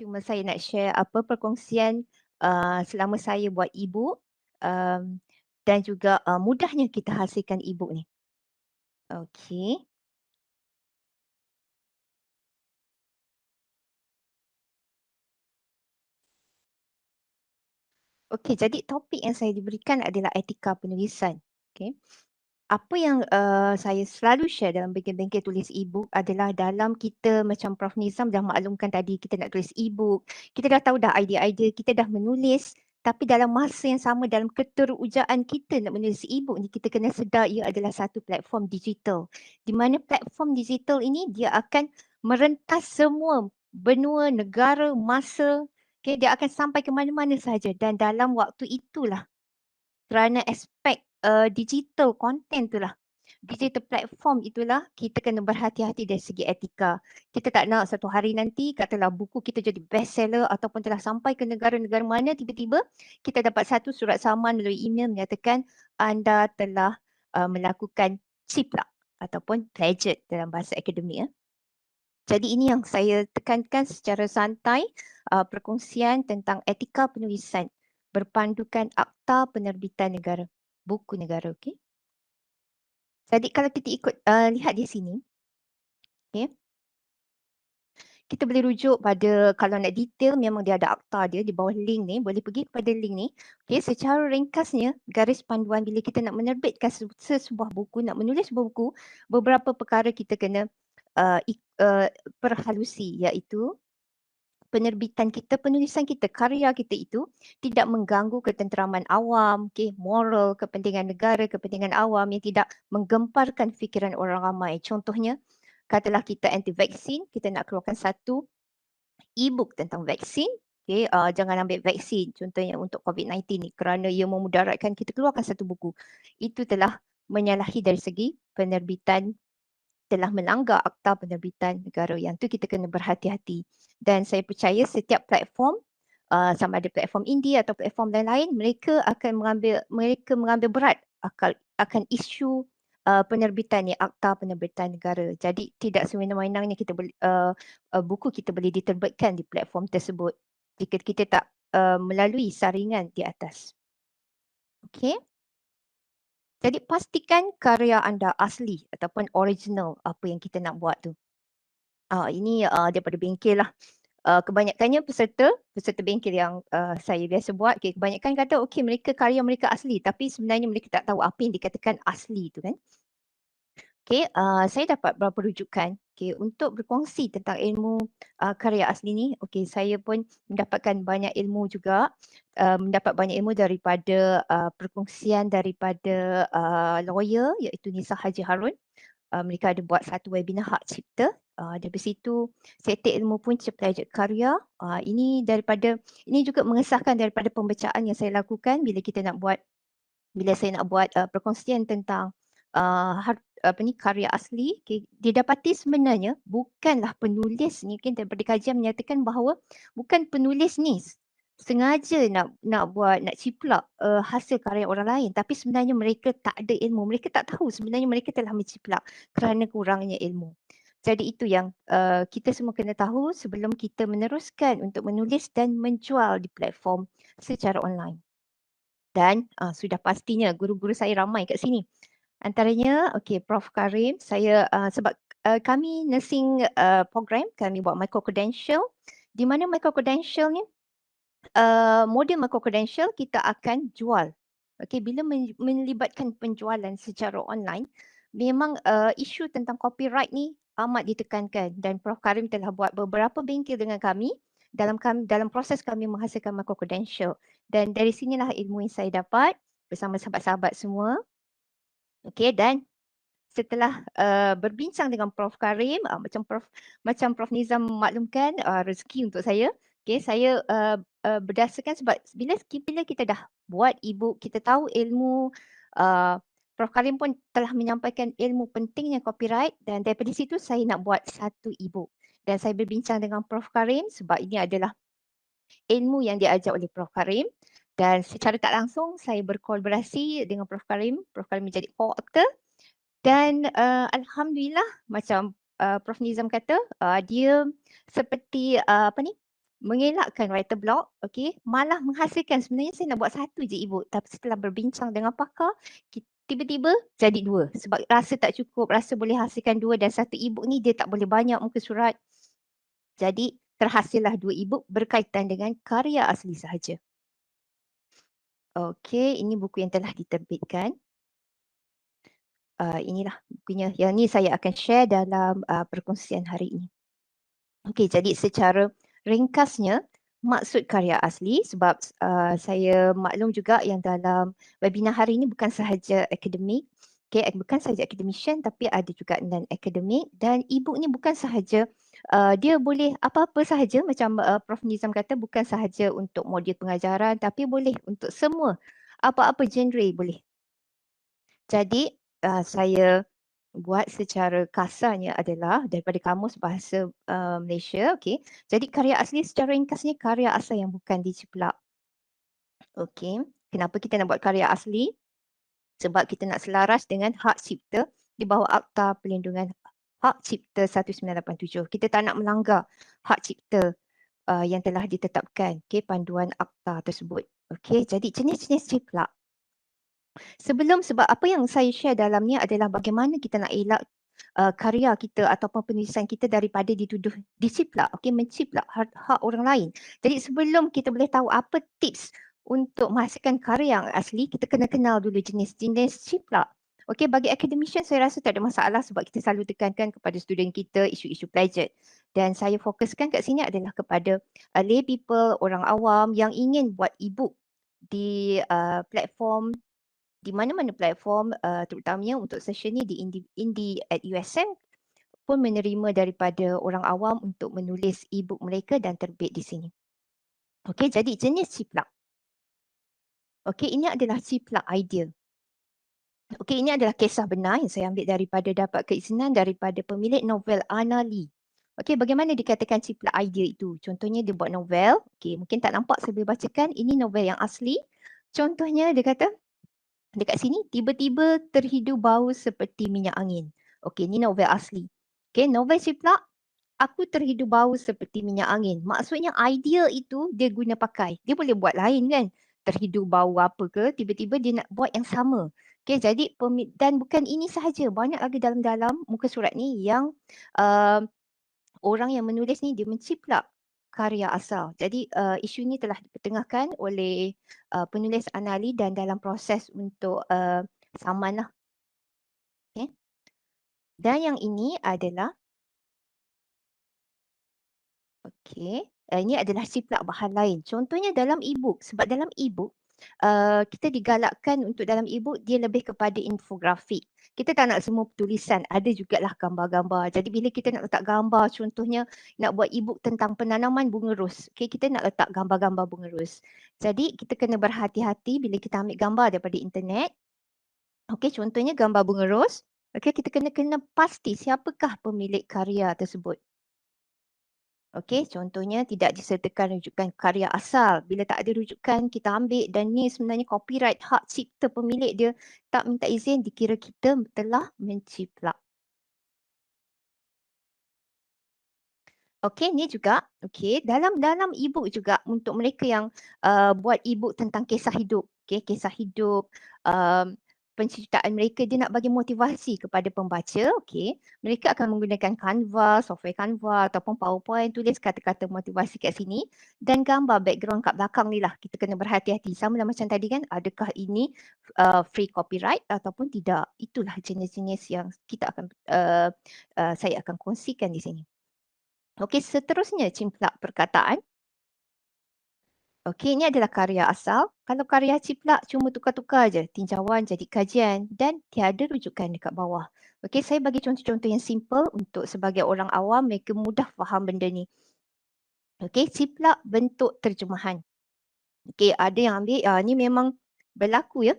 cuma saya nak share perkongsian selama saya buat e-book um, dan juga mudahnya kita hasilkan e-book ni. Okey. Okey, jadi topik yang saya diberikan adalah etika penulisan. Okey. Apa yang saya selalu share dalam bengkel-bengkel tulis e-book adalah dalam kita macam Prof Nizam dah maklumkan tadi, kita nak tulis e-book, kita dah tahu dah idea-idea, kita dah menulis, tapi dalam masa yang sama dalam keterujaan kita nak menulis e-book ni, kita kena sedar ia adalah satu platform digital. Di mana platform digital ini dia akan merentas semua benua, negara, masa, okay, dia akan sampai ke mana-mana sahaja dan dalam waktu itulah kerana aspek digital content itulah, digital platform itulah kita kena berhati-hati dari segi etika. Kita tak nak satu hari nanti katalah buku kita jadi bestseller ataupun telah sampai ke negara-negara mana tiba-tiba kita dapat satu surat saman melalui email menyatakan anda telah melakukan ciplak ataupun plagiat dalam bahasa akademik. Jadi ini yang saya tekankan secara santai, perkongsian tentang etika penulisan berpandukan Akta Penerbitan Negara, buku negara. Okey. Jadi kalau kita ikut lihat di sini, okey, kita boleh rujuk pada kalau nak detail memang dia ada akta dia di bawah link ni, boleh pergi kepada link ni. Okey, secara ringkasnya garis panduan bila kita nak menerbitkan sebuah buku, nak menulis sebuah buku, beberapa perkara kita kena perhalusi, iaitu penerbitan kita, penulisan kita, karya kita itu tidak mengganggu ketenteraman awam, moral, kepentingan negara, kepentingan awam yang tidak menggemparkan fikiran orang ramai. Contohnya, katalah kita anti vaksin, kita nak keluarkan satu e-book tentang vaksin, jangan ambil vaksin contohnya untuk COVID-19 ni kerana ia memudaratkan, kita keluarkan satu buku. Itu telah menyalahi dari segi penerbitan, telah melanggar Akta Penerbitan Negara. Yang tu kita kena berhati-hati. Dan saya percaya setiap platform, sama ada platform indie atau platform lain-lain, mereka mengambil berat akan isu penerbitan ni, Akta Penerbitan Negara. Jadi tidak sewenang-wenangnya kita buku kita boleh diterbitkan di platform tersebut jika kita tak melalui saringan di atas. Okey. Jadi pastikan karya anda asli ataupun original apa yang kita nak buat tu. Ini daripada bengkel lah. Kebanyakannya peserta bengkel yang saya biasa buat, kebanyakan kata okey mereka karya mereka asli tapi sebenarnya mereka tak tahu apa yang dikatakan asli tu kan. Okey, saya dapat beberapa rujukan untuk berkongsi tentang ilmu karya asli ni. Okey, saya pun mendapatkan banyak ilmu juga, mendapat banyak ilmu daripada perkongsian daripada lawyer iaitu Nisa Haji Harun. Mereka ada buat satu webinar hak cipta. Dari situ saya take ilmu punca plagiat karya. Ini juga mengesahkan daripada pembacaan yang saya lakukan bila saya nak buat perkongsian tentang karya asli. Didapati sebenarnya bukanlah penulis ni, daripada kajian menyatakan bahawa bukan penulis ni sengaja nak ciplak hasil karya orang lain, tapi sebenarnya mereka tak ada ilmu, mereka tak tahu sebenarnya mereka telah menciplak kerana kurangnya ilmu. Jadi itu yang kita semua kena tahu sebelum kita meneruskan untuk menulis dan menjual di platform secara online. Dan sudah pastinya guru-guru saya ramai kat sini. Antaranya, Prof Karim, saya sebab kami nursing program, kami buat micro-credential, di mana micro-credential ni, model micro-credential kita akan jual. Bila melibatkan penjualan secara online, memang isu tentang copyright ni amat ditekankan dan Prof Karim telah buat beberapa bengkel dengan kami dalam proses kami menghasilkan micro-credential. Dan dari sinilah ilmu yang saya dapat bersama sahabat-sahabat semua. Dan setelah berbincang dengan Prof Karim, macam Prof Nizam maklumkan, rezeki untuk saya. Saya berdasarkan sebab bila kita dah buat e-book, kita tahu ilmu, Prof Karim pun telah menyampaikan ilmu pentingnya copyright dan daripada situ saya nak buat satu e-book. Dan saya berbincang dengan Prof Karim sebab ini adalah ilmu yang diajar oleh Prof Karim dan secara tak langsung saya berkolaborasi dengan Prof Karim. Prof Karim menjadi co-author. Dan alhamdulillah macam Prof Nizam kata, dia seperti mengelakkan writer block, okey, malah menghasilkan sebenarnya saya nak buat satu je e-book tapi setelah berbincang dengan pakar, tiba-tiba jadi dua sebab rasa tak cukup, rasa boleh hasilkan dua dan satu e-book ni dia tak boleh banyak muka surat. Jadi terhasillah dua e-book berkaitan dengan karya asli sahaja. Okey, ini buku yang telah diterbitkan. Inilah bukunya. Yang ni saya akan share dalam perkongsian hari ini. Okey, jadi secara ringkasnya, maksud karya asli sebab saya maklum juga yang dalam webinar hari ini bukan sahaja akademik, bukan sahaja academician tapi ada juga non-akademik dan e-book ni bukan sahaja dia boleh apa-apa sahaja macam Prof Nizam kata bukan sahaja untuk modul pengajaran tapi boleh untuk semua apa-apa genre boleh. Jadi saya buat secara kasarnya adalah daripada Kamus Bahasa Malaysia, okey. Jadi karya asli secara ringkasnya karya asal yang bukan diciplak. Okey. Kenapa kita nak buat karya asli? Sebab kita nak selaras dengan hak cipta di bawah Akta Perlindungan Hak Cipta 1987. Kita tak nak melanggar hak cipta yang telah ditetapkan, panduan akta tersebut. Okey, jadi jenis-jenis ciplak. Sebab apa yang saya share dalam ni adalah bagaimana kita nak elak karya kita ataupun penulisan kita daripada dituduh diciplak, menciplak hak orang lain. Jadi sebelum kita boleh tahu apa tips untuk menghasilkan karya yang asli, kita kena kenal dulu jenis-jenis ciplak. Bagi academician saya rasa tak ada masalah sebab kita selalu tekankan kepada student kita isu-isu plagiat. Dan saya fokuskan kat sini adalah kepada lay people, orang awam yang ingin buat e-book di platform di mana-mana platform terutamanya untuk session ni di Indie at USM pun menerima daripada orang awam untuk menulis e-book mereka dan terbit di sini. Okey, jadi jenis ciplak. Okey, ini adalah ciplak idea. Okey, ini adalah kisah benar yang saya ambil daripada dapat keizinan daripada pemilik novel Anna Lee. Okey, bagaimana dikatakan ciplak idea itu? Contohnya dia buat novel. Okey, mungkin tak nampak saya boleh bacakan. Ini novel yang asli. Contohnya dia kata, dekat sini tiba-tiba terhidu bau seperti minyak angin. Okey, ni novel asli. Okey, novel ciplak, aku terhidu bau seperti minyak angin. Maksudnya idea itu dia guna pakai. Dia boleh buat lain kan. Terhidu bau apa ke, tiba-tiba dia nak buat yang sama. Okey, jadi dan bukan ini sahaja. Banyak lagi dalam-dalam muka surat ni yang orang yang menulis ni dia menciplak karya asal. Jadi isu ini telah dipertengahkan oleh penulis Anali dan dalam proses untuk saman lah. Okay. Dan yang ini adalah ini adalah ciplak bahan lain. Contohnya dalam e-book. Sebab dalam e-book kita digalakkan untuk dalam e-book dia lebih kepada infografik. Kita tak nak semua tulisan, ada jugalah gambar-gambar. Jadi bila kita nak letak gambar, contohnya nak buat e-book tentang penanaman bunga ros. Kita nak letak gambar-gambar bunga ros. Jadi kita kena berhati-hati bila kita ambil gambar daripada internet. Contohnya gambar bunga ros. Kita kena pasti siapakah pemilik karya tersebut. Contohnya tidak disertakan rujukan karya asal. Bila tak ada rujukan, kita ambil dan ni sebenarnya copyright hak cipta pemilik dia tak minta izin, dikira kita telah menciplak. Ni juga dalam e-book juga untuk mereka yang buat e-book tentang kisah hidup. Kisah hidup, penceritaan mereka dia nak bagi motivasi kepada pembaca. Mereka akan menggunakan Canva, software Canva ataupun PowerPoint, tulis kata-kata motivasi kat sini dan gambar background kat belakang ni lah. Kita kena berhati-hati. Sama lah macam tadi kan, adakah ini free copyright ataupun tidak. Itulah jenis-jenis yang kita akan saya akan kongsikan di sini. Seterusnya ciplak perkataan. Ini adalah karya asal. Kalau karya ciplak cuma tukar-tukar je, tinjauan jadi kajian dan tiada rujukan dekat bawah. Saya bagi contoh-contoh yang simple untuk sebagai orang awam mereka mudah faham benda ni. Ciplak bentuk terjemahan. Ada yang ambil, ni memang berlaku ya.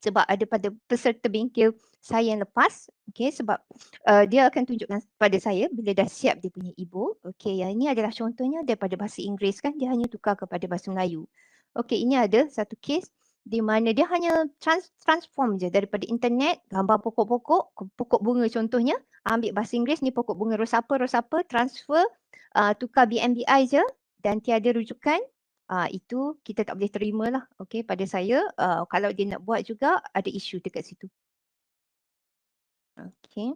Sebab ada pada peserta bengkel saya yang lepas, sebab dia akan tunjukkan pada saya bila dah siap dia punya e-book. Yang ini adalah contohnya daripada bahasa Inggeris kan, dia hanya tukar kepada bahasa Melayu. Ini ada satu kes di mana dia hanya transform je daripada internet, gambar pokok-pokok, pokok bunga contohnya, ambil bahasa Inggeris ni pokok bunga rosapa, transfer, tukar BNBI je dan tiada rujukan, itu kita tak boleh terima lah. Okey, pada saya kalau dia nak buat juga ada isu dekat situ. Okey.